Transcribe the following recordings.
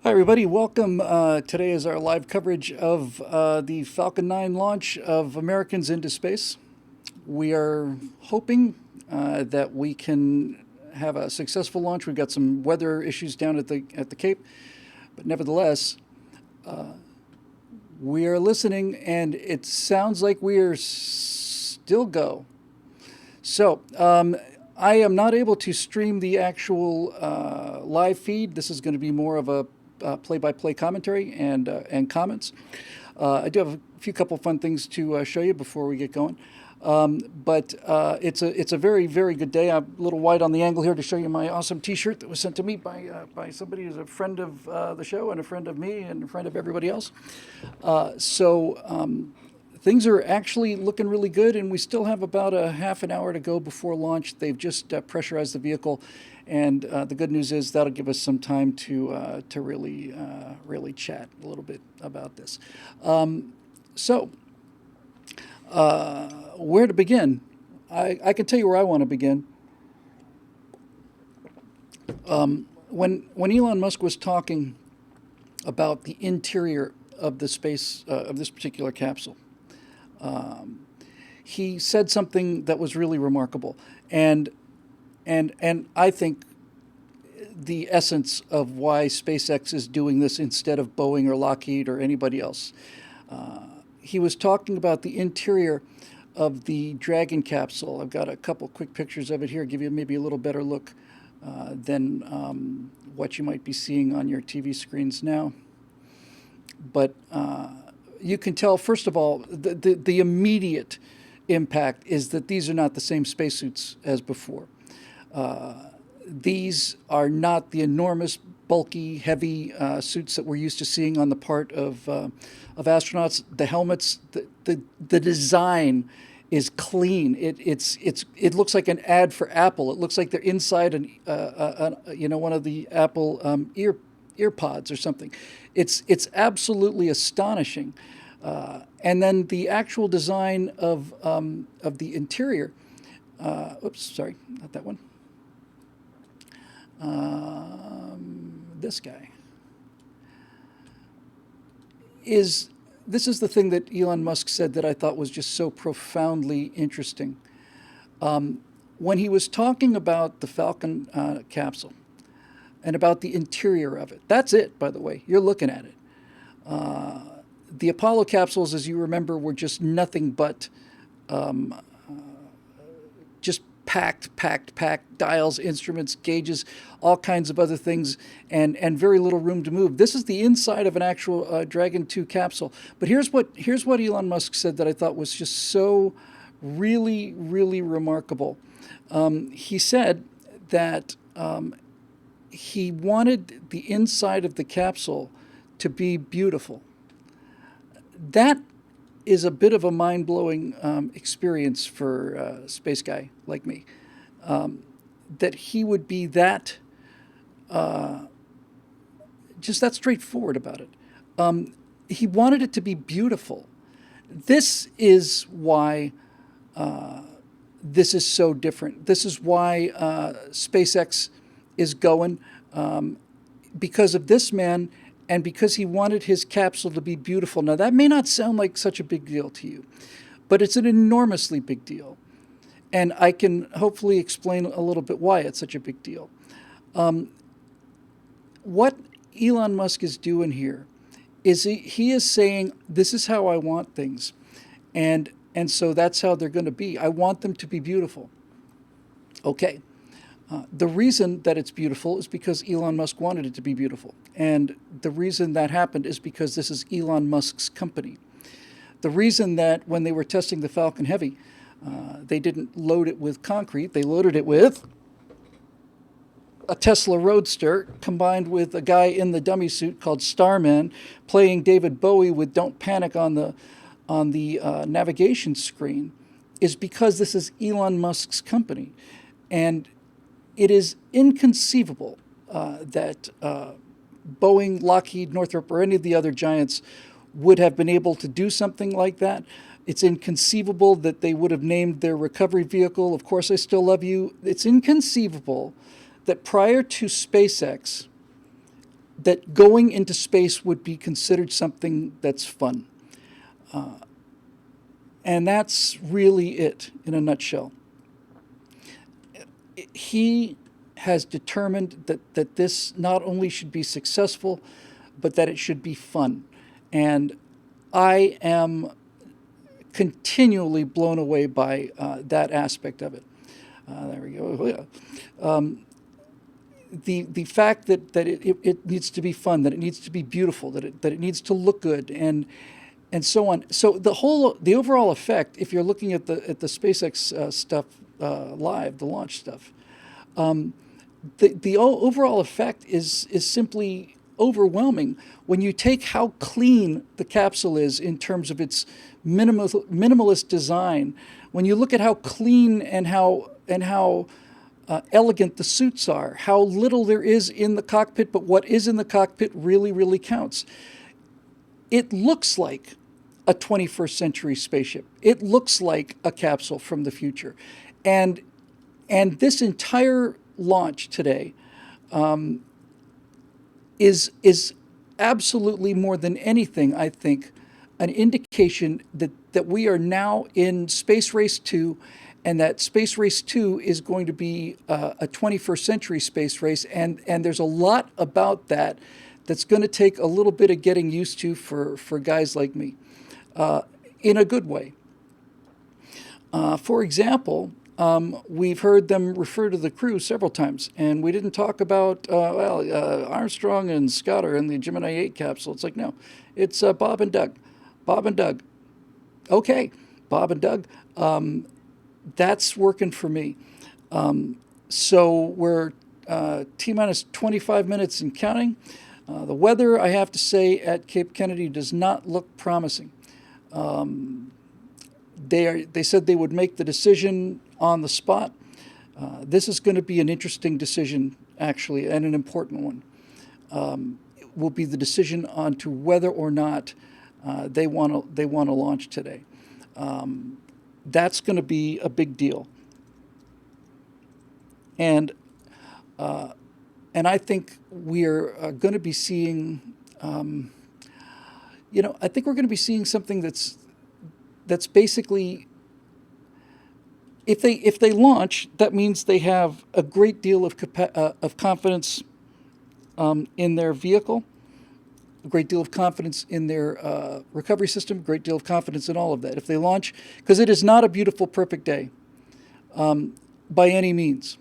Hi, everybody. Welcome. Today is our live coverage of the Falcon 9 launch of Americans into space. We are hoping that we can have a successful launch. We've got some weather issues down at the Cape, but nevertheless, we are listening, and it sounds like we are still go. So, I am not able to stream the actual live feed. This is going to be more of a play-by-play commentary and comments. I do have a few couple fun things to show you before we get going. But it's a very, very good day. I'm a little wide on the angle here to show you my awesome T-shirt that was sent to me by somebody who's a friend of the show and a friend of me and a friend of everybody else. Things are actually looking really good, and we still have about a half an hour to go before launch. They've just pressurized the vehicle, and the good news is that'll give us some time to really chat a little bit about this. Where to begin? I can tell you where I want to begin. When Elon Musk was talking about the interior of the space of this particular capsule, he said something that was really remarkable, and I think the essence of why SpaceX is doing this instead of Boeing or Lockheed or anybody else. He was talking about the interior of the Dragon capsule. I've got a couple quick pictures of it here, give you maybe a little better look than what you might be seeing on your TV screens now. But you can tell, first of all, the immediate impact is that these are not the same spacesuits as before. These are not the enormous, bulky, heavy suits that we're used to seeing on the part of astronauts. The helmets, the design is clean. It looks like an ad for Apple. It looks like they're inside one of the Apple ear pods or something. It's absolutely astonishing. And then the actual design of the interior. Oops, sorry, not that one. This guy this is the thing that Elon Musk said that I thought was just so profoundly interesting. When he was talking about the Falcon capsule and about the interior of it, that's it, by the way, you're looking at it. The Apollo capsules, as you remember, were just nothing but just packed, dials, instruments, gauges, all kinds of other things, and very little room to move. This is the inside of an actual Dragon 2 capsule. But here's what Elon Musk said that I thought was just so really, really remarkable. He said that he wanted the inside of the capsule to be beautiful. That is a bit of a mind-blowing experience for a space guy like me, that he would be that just that straightforward about it. He wanted it to be beautiful. This is why this is so different. This is why SpaceX is going, because of this man, and because he wanted his capsule to be beautiful. Now, that may not sound like such a big deal to you, but it's an enormously big deal. And I can hopefully explain a little bit why it's such a big deal. What Elon Musk is doing here is he is saying, this is how I want things. And so that's how they're going to be. I want them to be beautiful. Okay. The reason that it's beautiful is because Elon Musk wanted it to be beautiful. And the reason that happened is because this is Elon Musk's company. The reason that when they were testing the Falcon Heavy, they didn't load it with concrete. They loaded it with a Tesla Roadster combined with a guy in the dummy suit called Starman playing David Bowie with Don't Panic on the navigation screen, is because this is Elon Musk's company. And it is inconceivable that Boeing, Lockheed, Northrop, or any of the other giants would have been able to do something like that. It's inconceivable that they would have named their recovery vehicle, Of Course I Still Love You. It's inconceivable that prior to SpaceX, that going into space would be considered something that's fun. And that's really it in a nutshell. He has determined that this not only should be successful, but that it should be fun. And I am continually blown away by that aspect of it. There we go. Yeah. The fact that it needs to be fun, that it needs to be beautiful, that it needs to look good, and so on. So the overall effect, if you're looking at the SpaceX stuff live, the launch stuff, the overall effect is simply overwhelming when you take how clean the capsule is in terms of its minimalist design. When you look at how clean and how elegant the suits are, how little there is in the cockpit, but what is in the cockpit really, really counts. It looks like a 21st century spaceship. It looks like a capsule from the future. And this entire launch today is absolutely, more than anything, I think, an indication that we are now in Space Race 2, and that Space Race 2 is going to be a 21st century space race. And there's a lot about that that's going to take a little bit of getting used to for guys like me, in a good way. For example, we've heard them refer to the crew several times, and we didn't talk about, Armstrong and Scott are in the Gemini 8 capsule. It's like, no, it's Bob and Doug. Bob and Doug. Okay, Bob and Doug. That's working for me. So we're T-minus 25 minutes and counting. The weather, I have to say, at Cape Kennedy does not look promising. They said they would make the decision on the spot. This is going to be an interesting decision, actually, and an important one. It will be the decision on to whether or not they want to launch today. That's going to be a big deal. And I think we are going to be seeing, I think we're going to be seeing something that's basically, if they launch, that means they have a great deal of confidence in their vehicle, a great deal of confidence in their recovery system, a great deal of confidence in all of that. If they launch, because it is not a beautiful, perfect day by any means.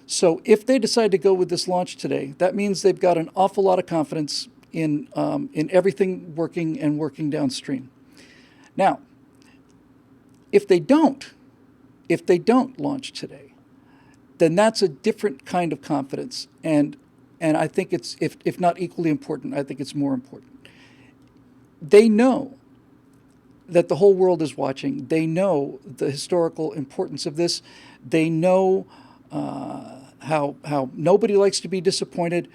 So if they decide to go with this launch today, that means they've got an awful lot of confidence in everything working downstream. Now, if they don't launch today, then that's a different kind of confidence, and I think it's, if not equally important, I think it's more important. They know that the whole world is watching. They know the historical importance of this. They know how nobody likes to be disappointed.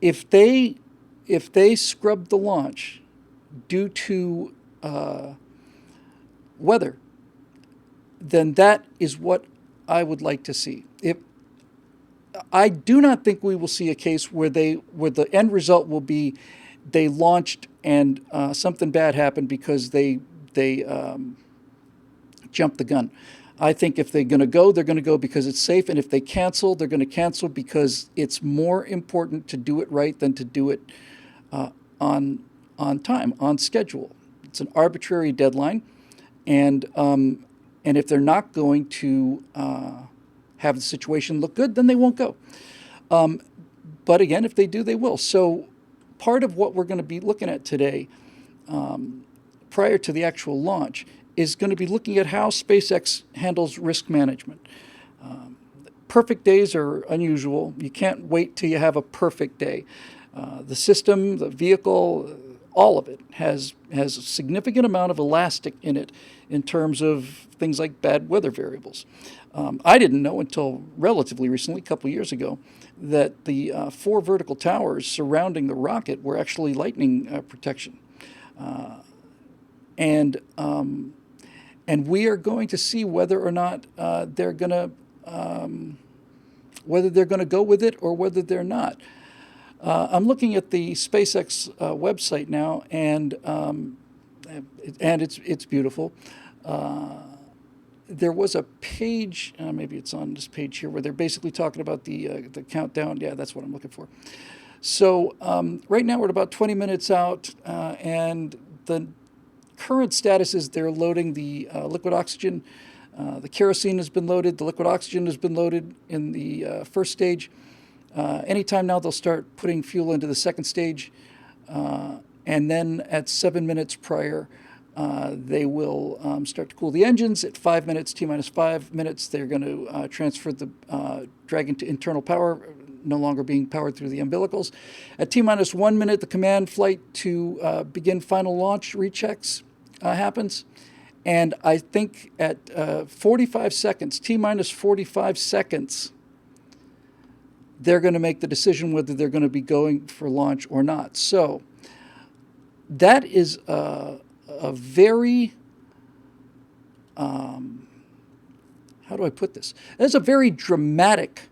If they scrub the launch due to weather, then that is what I would like to see. I do not think we will see a case where the end result will be they launched and something bad happened because they jumped the gun. I think if they're going to go, they're going to go because it's safe, and if they cancel, they're going to cancel because it's more important to do it right than to do it on time, on schedule. It's an arbitrary deadline, and if they're not going to have the situation look good, then they won't go. But again, if they do, they will. So part of what we're going to be looking at today, prior to the actual launch, is going to be looking at how SpaceX handles risk management. Perfect days are unusual. You can't wait till you have a perfect day. The system, the vehicle, all of it has a significant amount of elastic in it in terms of things like bad weather variables. I didn't know until relatively recently, a couple of years ago, that the 4 vertical towers surrounding the rocket were actually lightning protection. And we are going to see whether or not they're going to go with it or whether they're not. I'm looking at the SpaceX website now, and it's beautiful. There was a page, maybe it's on this page here, where they're basically talking about the countdown. Yeah, that's what I'm looking for. So right now we're at about 20 minutes out, and the current status is they're loading the liquid oxygen. The kerosene has been loaded. The liquid oxygen has been loaded in the first stage. Anytime now they'll start putting fuel into the second stage, and then at 7 minutes prior, they will start to cool the engines. At 5 minutes, T minus 5 minutes, they're going to transfer the Dragon to internal power, no longer being powered through the umbilicals. At T minus 1 minute, the command flight to begin final launch rechecks happens. And I think at 45 seconds, T minus 45 seconds, they're going to make the decision whether they're going to be going for launch or not. So that is a very, how do I put this? That's a very dramatic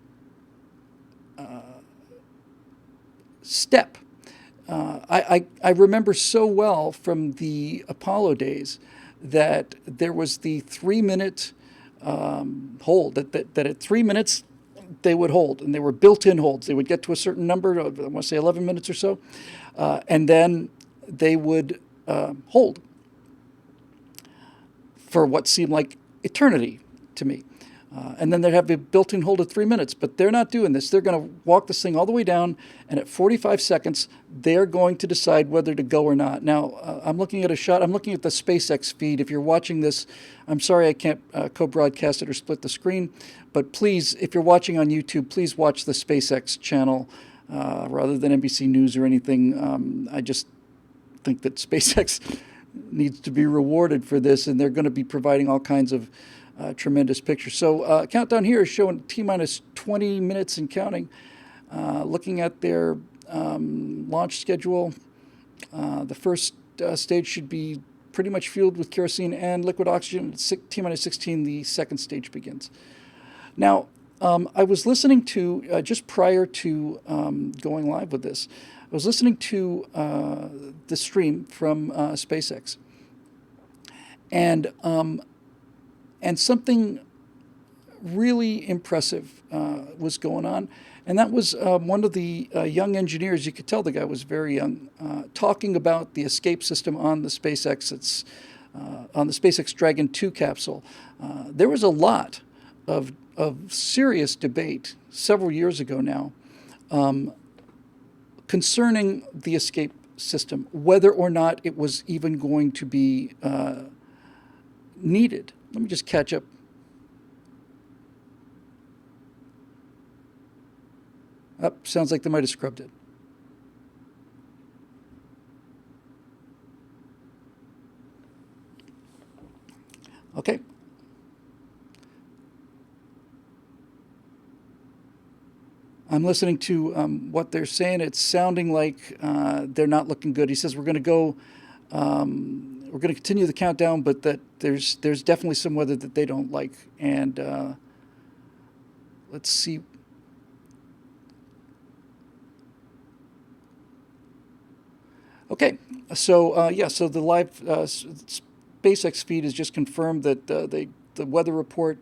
step. I remember so well from the Apollo days that there was the 3-minute hold, that at 3 minutes they would hold, and they were built-in holds. They would get to a certain number, I want to say 11 minutes or so, and then they would hold for what seemed like eternity to me. And then they'd have a built-in hold at 3 minutes, but they're not doing this. They're going to walk this thing all the way down, and at 45 seconds, they're going to decide whether to go or not. Now, I'm looking at a shot. I'm looking at the SpaceX feed. If you're watching this, I'm sorry I can't co-broadcast it or split the screen, but please, if you're watching on YouTube, please watch the SpaceX channel rather than NBC News or anything. I just think that SpaceX needs to be rewarded for this, and they're going to be providing all kinds of tremendous pictures. So countdown here is showing T minus 20 minutes and counting. Looking at their launch schedule, the first stage should be pretty much fueled with kerosene and liquid oxygen. T minus 16, the second stage begins. Now, I was listening to, just prior to going live with this, I was listening to the stream from SpaceX. And something really impressive was going on. And that was one of the young engineers, you could tell the guy was very young, talking about the escape system on the SpaceX, on the SpaceX Dragon 2 capsule. There was a lot of serious debate several years ago now concerning the escape system, whether or not it was even going to be needed. Let me just catch up. Oh, sounds like they might have scrubbed it. Okay. I'm listening to what they're saying. It's sounding like they're not looking good. He says we're going to go. We're going to continue the countdown, but that there's definitely some weather that they don't like. And let's see. Okay, so so the live SpaceX feed has just confirmed that the weather report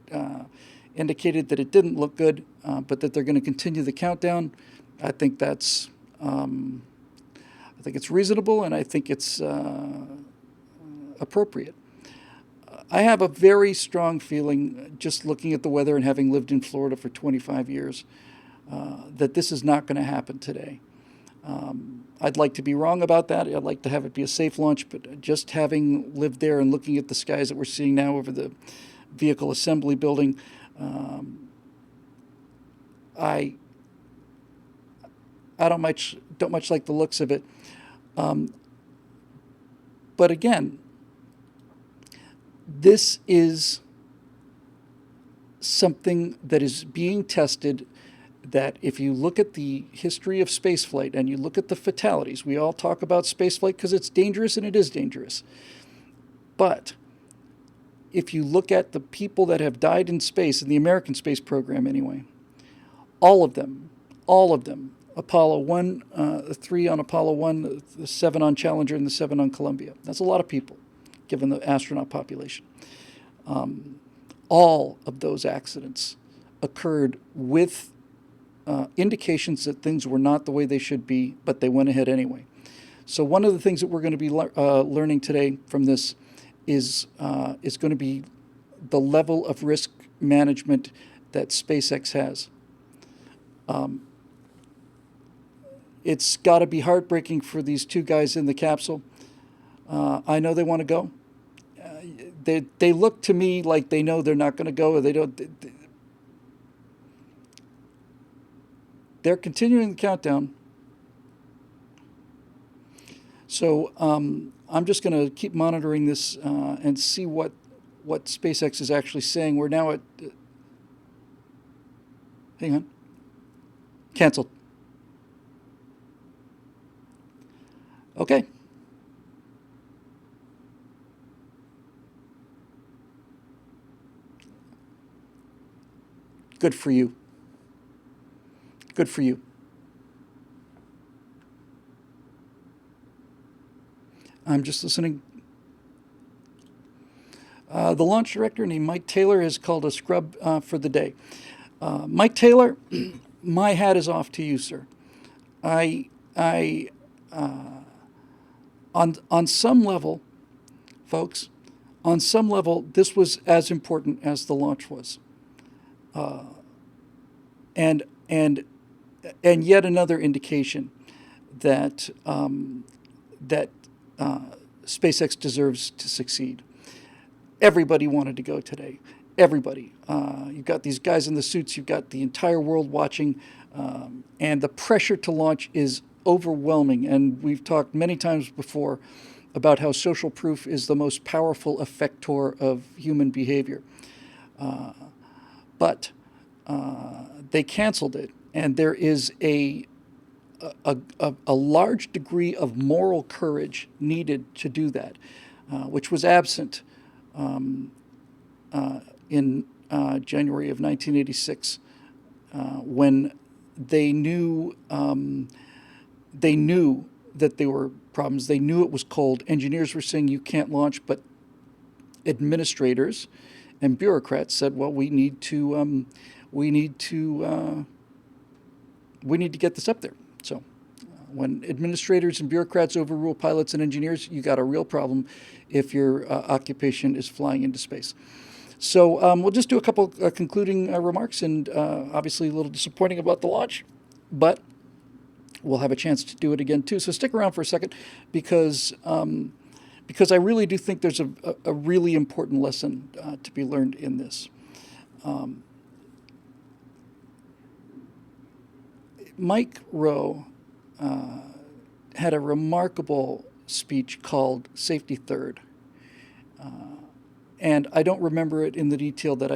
indicated that it didn't look good, but that they're going to continue the countdown. I think that's I think it's reasonable, and I think it's appropriate. I have a very strong feeling, just looking at the weather and having lived in Florida for 25 years, that this is not going to happen today. I'd like to be wrong about that. I'd like to have it be a safe launch, but just having lived there and looking at the skies that we're seeing now over the vehicle assembly building, I don't much like the looks of it. But again, this is something that is being tested, that if you look at the history of spaceflight and you look at the fatalities, we all talk about spaceflight because it's dangerous, and it is dangerous. But if you look at the people that have died in space, in the American space program anyway, all of them Apollo 1, 3 on Apollo 1, the 7 on Challenger, and the 7 on Columbia. That's a lot of people, given the astronaut population. All of those accidents occurred with indications that things were not the way they should be, but they went ahead anyway. So one of the things that we're going to be learning today from this is going to be the level of risk management that SpaceX has. It's got to be heartbreaking for these two guys in the capsule. I know they want to go. They look to me like they know they're not going to go, or they don't. They're continuing the countdown. So I'm just going to keep monitoring this and see what SpaceX is actually saying. We're now at. Hang on. Canceled. Okay. Good for you. Good for you. I'm just listening. The launch director named Mike Taylor has called a scrub for the day. Mike Taylor, my hat is off to you, sir. On some level, folks, on some level, this was as important as the launch was. And yet another indication that SpaceX deserves to succeed. Everybody wanted to go today. Everybody. You've got these guys in the suits. You've got the entire world watching, and the pressure to launch is overwhelming. And we've talked many times before about how social proof is the most powerful effector of human behavior. But they canceled it, and there is a large degree of moral courage needed to do that, which was absent in January of 1986, when they knew that there were problems. They knew it was cold. Engineers were saying you can't launch, but administrators and bureaucrats said, "Well, we need to get this up there." So, when administrators and bureaucrats overrule pilots and engineers, you got a real problem if your occupation is flying into space. So we'll just do a couple concluding remarks, and obviously a little disappointing about the launch, but we'll have a chance to do it again too. So stick around for a second, because I really do think there's a really important lesson to be learned in this. Mike Rowe had a remarkable speech called "Safety Third," and I don't remember it in the detail that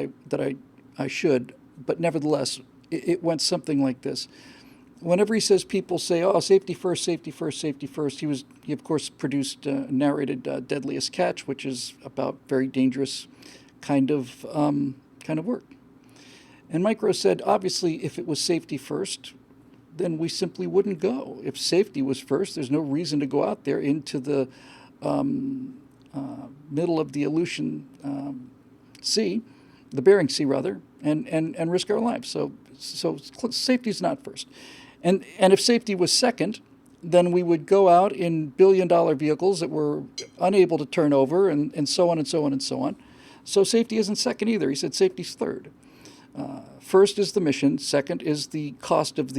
I should, but nevertheless, it went something like this. Whenever he says, people say, "Oh, safety first, safety first, safety first," he of course narrated "Deadliest Catch," which is about very dangerous kind of work. And Mike Rowe said, obviously, if it was safety first, then we simply wouldn't go. If safety was first, there's no reason to go out there into the middle of the Aleutian Sea, the Bering Sea rather, and risk our lives. So safety is not first. And if safety was second, then we would go out in billion-dollar vehicles that were unable to turn over, and so on and so on and so on. So safety isn't second either. He said safety's third. First is the mission, second is the cost of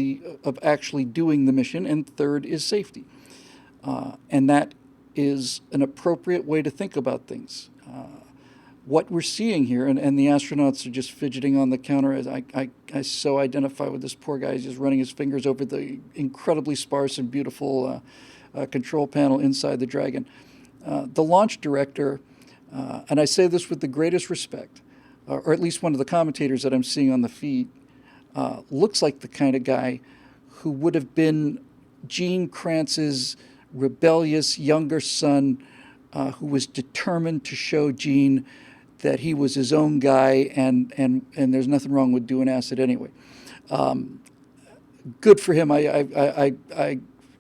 actually doing the mission, and third is safety. And that is an appropriate way to think about things. What we're seeing here, and the astronauts are just fidgeting on the counter, as I so identify with this poor guy. He's just running his fingers over the incredibly sparse and beautiful control panel inside the Dragon. The launch director, and I say this with the greatest respect, or at least one of the commentators that I'm seeing on the feed, looks like the kind of guy who would have been Gene Kranz's rebellious younger son, who was determined to show Gene that he was his own guy, and there's nothing wrong with doing acid anyway. good for him.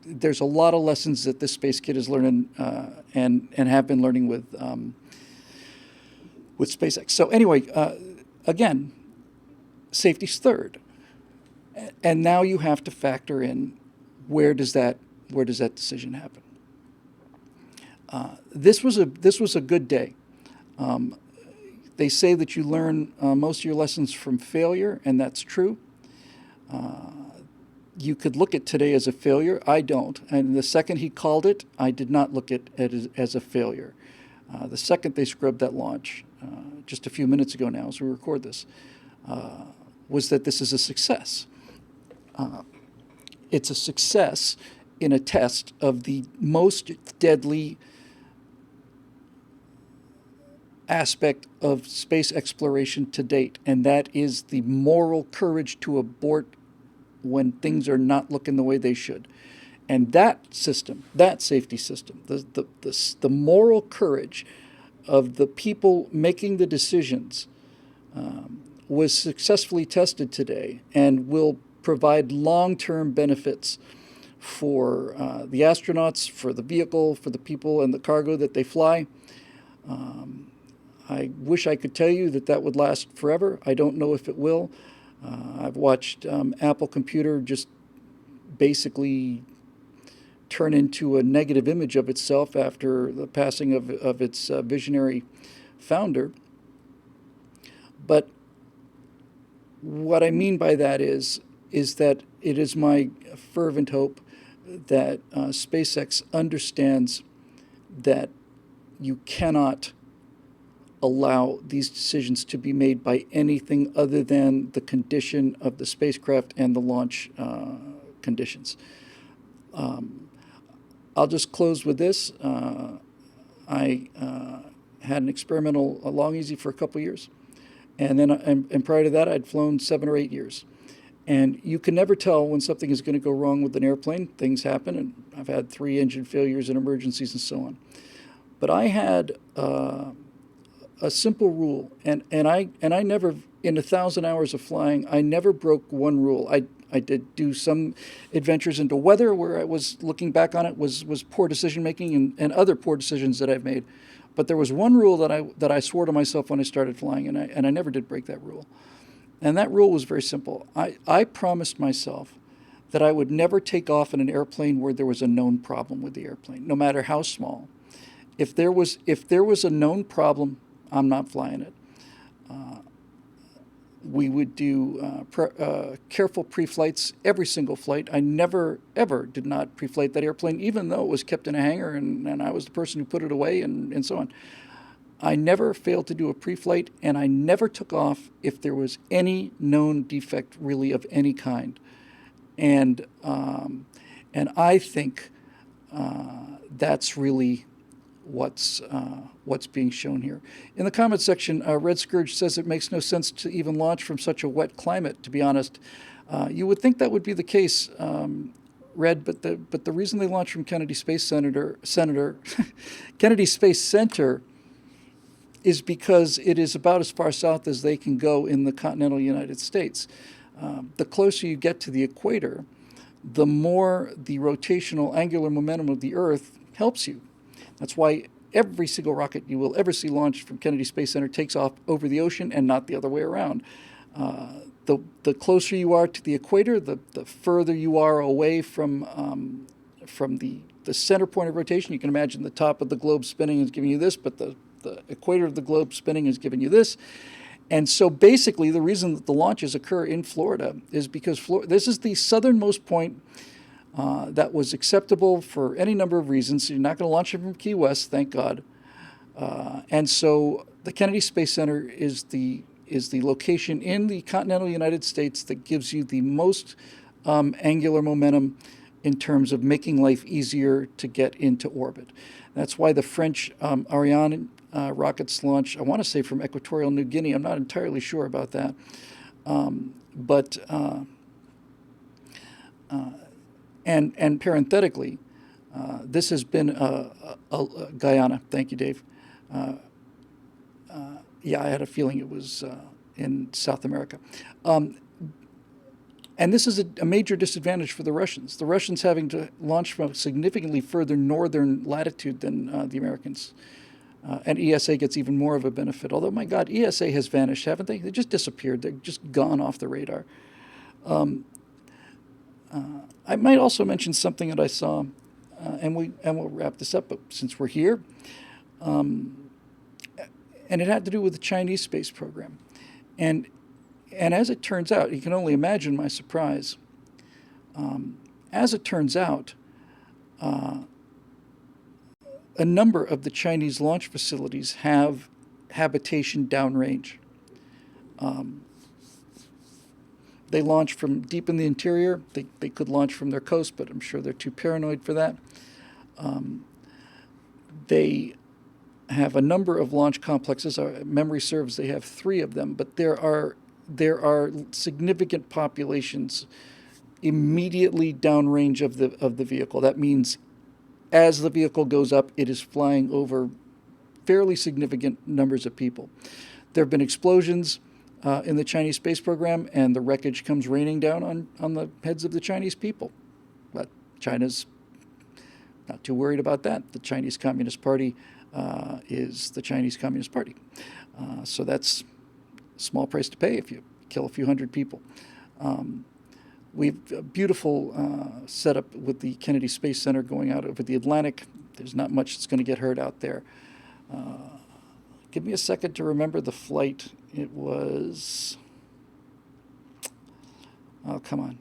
There's a lot of lessons that this space kid is learning and have been learning with SpaceX. So anyway, again, safety's third, and now you have to factor in where does that decision happen. This was a good day. They say that you learn most of your lessons from failure, and that's true. You could look at today as a failure. I don't. And the second he called it, I did not look at it as a failure. The second they scrubbed that launch, just a few minutes ago now as we record this, was that this is a success. It's a success in a test of the most deadly aspect of space exploration to date, and that is the moral courage to abort when things are not looking the way they should. And that system, that safety system, the moral courage of the people making the decisions was successfully tested today and will provide long-term benefits for the astronauts, for the vehicle, for the people and the cargo that they fly. I wish I could tell you that would last forever. I don't know if it will. I've watched Apple Computer just basically turn into a negative image of itself after the passing of its visionary founder. But what I mean by that is that it is my fervent hope that SpaceX understands that you cannot allow these decisions to be made by anything other than the condition of the spacecraft and the launch conditions. I'll just close with this. I had an experimental long easy for a couple years, and then and prior to that, I'd flown 7 or 8 years. And you can never tell when something is going to go wrong with an airplane. Things happen, and I've had 3 engine failures and emergencies and so on. But I had a simple rule, and I never, in 1,000 hours of flying, I never broke one rule. I did do some adventures into weather where I was looking back on it was poor decision making and other poor decisions that I've made. But there was one rule that I swore to myself when I started flying, and I never did break that rule. And that rule was very simple. I promised myself that I would never take off in an airplane where there was a known problem with the airplane, no matter how small. If there was a known problem, I'm not flying it. We would do careful pre-flights every single flight. I never, ever did not pre-flight that airplane, even though it was kept in a hangar and I was the person who put it away and so on. I never failed to do a pre-flight, and I never took off if there was any known defect really of any kind. And I think that's really what's being shown here. In the comment section, Red Scourge says it makes no sense to even launch from such a wet climate, to be honest. You would think that would be the case, Red, but the reason they launched from Kennedy Space Center Kennedy Space Center is because it is about as far south as they can go in the continental United States. The closer you get to the equator, the more the rotational angular momentum of the Earth helps you. That's why every single rocket you will ever see launched from Kennedy Space Center takes off over the ocean and not the other way around. The closer you are to the equator, the further you are away from the center point of rotation. You can imagine the top of the globe spinning is giving you this, but the equator of the globe spinning is giving you this. And so basically the reason that the launches occur in Florida is because this is the southernmost point that was acceptable for any number of reasons. So you're not going to launch it from Key West, thank God. And so the Kennedy Space Center is the location in the continental United States that gives you the most angular momentum in terms of making life easier to get into orbit. That's why the French Ariane rockets launch, I want to say from Equatorial New Guinea. I'm not entirely sure about that. And parenthetically, this has been Guyana. Thank you, Dave. Yeah, I had a feeling it was in South America. And And this is a major disadvantage for the Russians. The Russians having to launch from a significantly further northern latitude than the Americans. And ESA gets even more of a benefit. Although, my God, ESA has vanished, haven't they? They just disappeared. They're just gone off the radar. I might also mention something that I saw, and we'll wrap this up since we're here. And it had to do with the Chinese space program. And as it turns out, you can only imagine my surprise. As it turns out, a number of the Chinese launch facilities have habitation downrange. They launch from deep in the interior. They could launch from their coast, but I'm sure they're too paranoid for that. They have a number of launch complexes. Memory serves, they have 3 of them, but there are significant populations immediately downrange of the vehicle. That means as the vehicle goes up, it is flying over fairly significant numbers of people. There have been explosions in the Chinese space program, and the wreckage comes raining down on the heads of the Chinese people. But China's not too worried about that. The Chinese Communist Party is the Chinese Communist Party. So that's a small price to pay if you kill a few hundred people. We've a beautiful setup with the Kennedy Space Center going out over the Atlantic. There's not much that's going to get hurt out there. Give me a second to remember the flight. It was, oh, come on.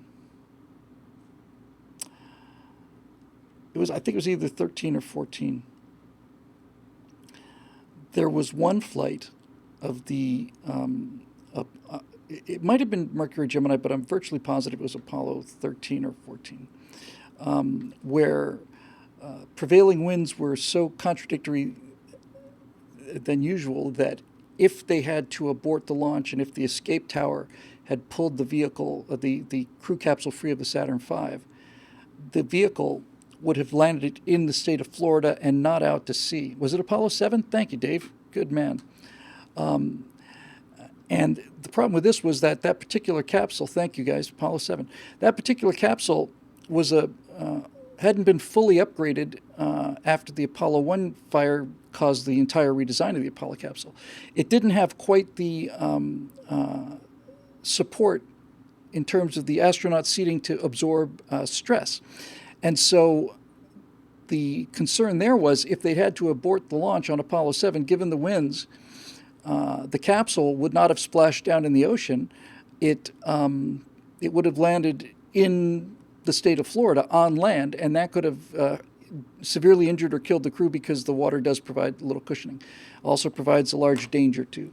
I think it was either 13 or 14. There was one flight of the, it might have been Mercury Gemini, but I'm virtually positive it was Apollo 13 or 14, where prevailing winds were so contradictory than usual that if they had to abort the launch and if the escape tower had pulled the vehicle, the crew capsule free of the Saturn V, the vehicle would have landed in the state of Florida and not out to sea. Was it Apollo 7? Thank you, Dave. Good man. And the problem with this was that particular capsule, thank you guys, Apollo 7, that particular capsule was hadn't been fully upgraded after the Apollo 1 fire caused the entire redesign of the Apollo capsule. It didn't have quite the support in terms of the astronaut seating to absorb stress. And so the concern there was if they had to abort the launch on Apollo 7, given the winds, the capsule would not have splashed down in the ocean. It would have landed in the state of Florida on land, and that could have severely injured or killed the crew because the water does provide a little cushioning. Also provides a large danger too.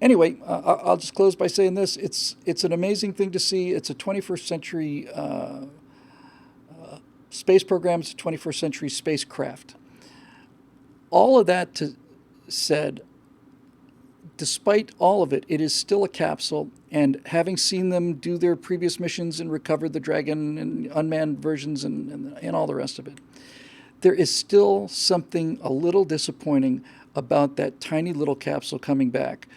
Anyway, I'll just close by saying this. It's an amazing thing to see. It's a 21st century space program. It's a 21st century spacecraft. All of that said, despite all of it, it is still a capsule, and having seen them do their previous missions and recover the Dragon and unmanned versions and all the rest of it, there is still something a little disappointing about that tiny little capsule coming back.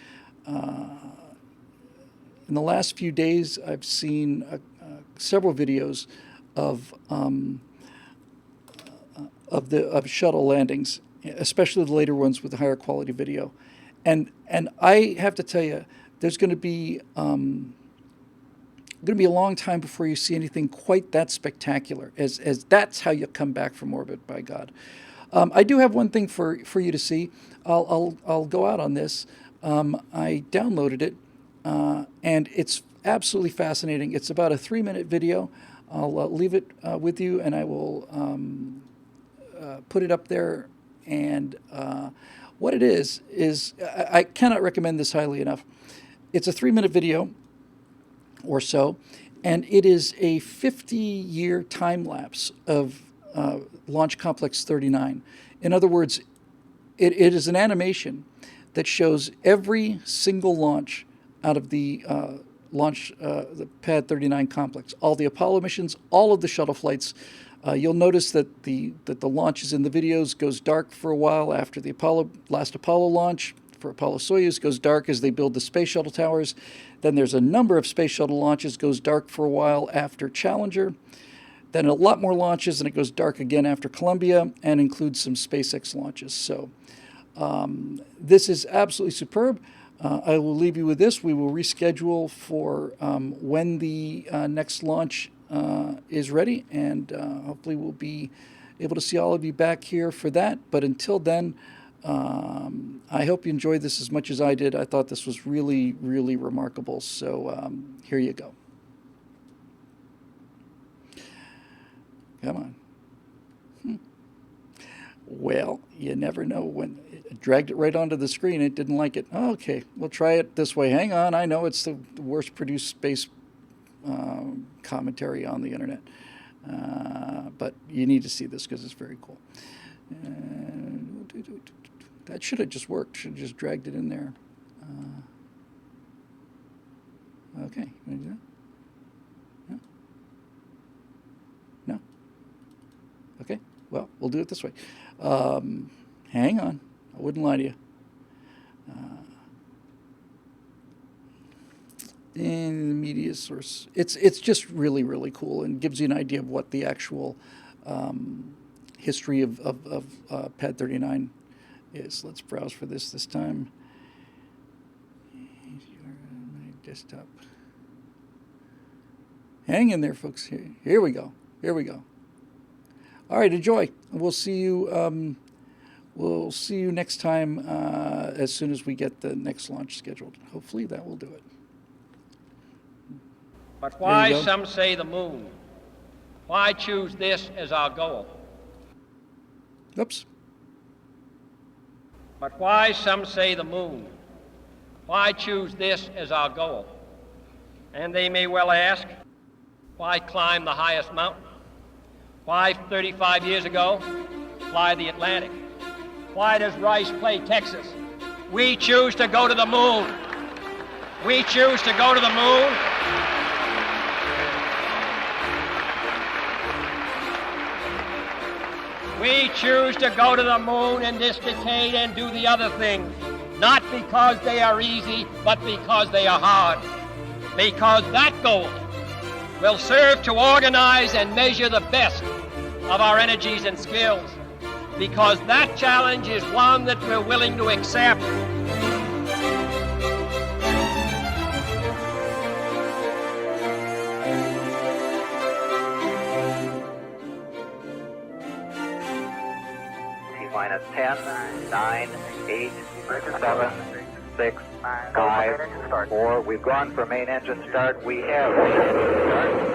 In the last few days, I've seen several videos of shuttle landings, especially the later ones with the higher quality video. And I have to tell you, there's going to be a long time before you see anything quite that spectacular, as that's how you come back from orbit, by God. I do have one thing for you to see. I'll go out on this. I downloaded it, and it's absolutely fascinating. It's about a 3-minute video. I'll leave it with you, and I will put it up there. And what it is I cannot recommend this highly enough. It's a 3-minute video or so, and it is a 50-year time lapse of Launch Complex 39. In other words, it is an animation that shows every single launch out of the the Pad 39 complex, all the Apollo missions, all of the shuttle flights. You'll notice that the launches in the videos goes dark for a while after the last Apollo launch, for Apollo-Soyuz, goes dark as they build the space shuttle towers. Then there's a number of space shuttle launches, goes dark for a while after Challenger. Then a lot more launches, and it goes dark again after Columbia, and includes some SpaceX launches. So this is absolutely superb. I will leave you with this. We will reschedule for when the next launch is ready, and hopefully we'll be able to see all of you back here for that. But until then, I hope you enjoyed this as much as I did. I thought this was really, really remarkable. So here you go. Come on. Well, you never know when. It dragged it right onto the screen. It didn't like it. Okay, we'll try it this way. Hang on. I know it's the worst produced space commentary on the internet. But you need to see this because it's very cool. That should have just worked. Should have just dragged it in there. Okay. Can I do that? No? No? Okay. Well, we'll do it this way. Hang on. I wouldn't lie to you. In the media source, it's just really, really cool and gives you an idea of what the actual history of Pad 39 is. Let's browse for this time. My desktop. Hang in there, folks. Here we go. Here we go. All right, enjoy. We'll see you. We'll see you next time as soon as we get the next launch scheduled. Hopefully that will do it. But why some say the moon? Why choose this as our goal? Oops. But why some say the moon? Why choose this as our goal? And they may well ask, why climb the highest mountain? Why 35 years ago fly the Atlantic? Why does Rice play Texas? We choose to go to the moon. We choose to go to the moon. We choose to go to the moon in this decade and do the other things, not because they are easy, but because they are hard. Because that goal will serve to organize and measure the best of our energies and skills. Because that challenge is one that we're willing to accept. Minus 10, 9, 8, 7, 6, 5, 4. We've gone for main engine start. We have main engine start.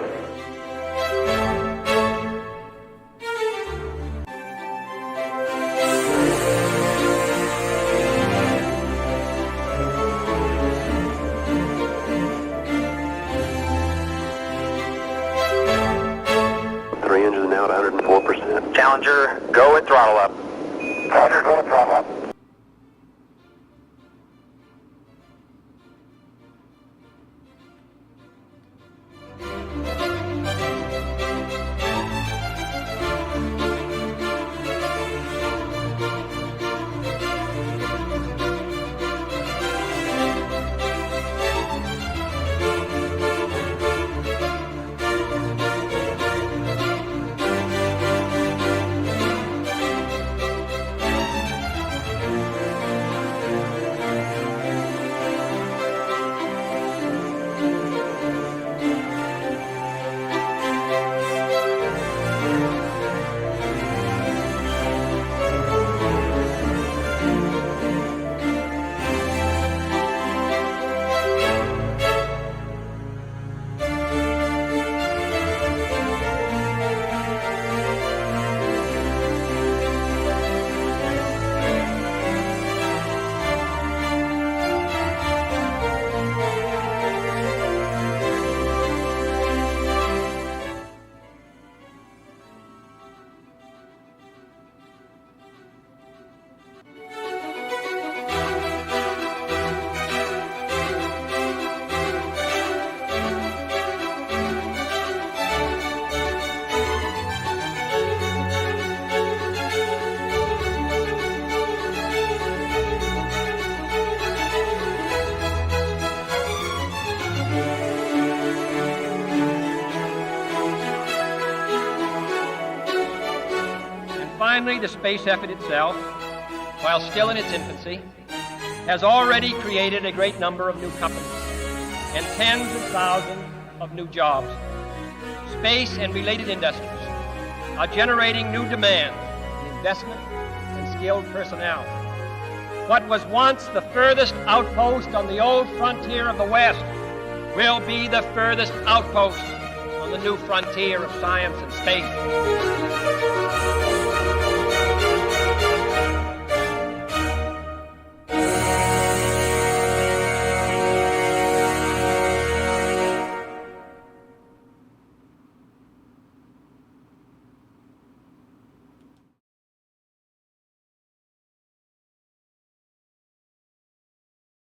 Three engines now at 104%. Challenger, go at throttle up. Challenger, go at throttle up. finally, the space effort itself, while still in its infancy, has already created a great number of new companies and tens of thousands of new jobs. Space and related industries are generating new demand in investment and skilled personnel. What was once the furthest outpost on the old frontier of the West will be the furthest outpost on the new frontier of science and space.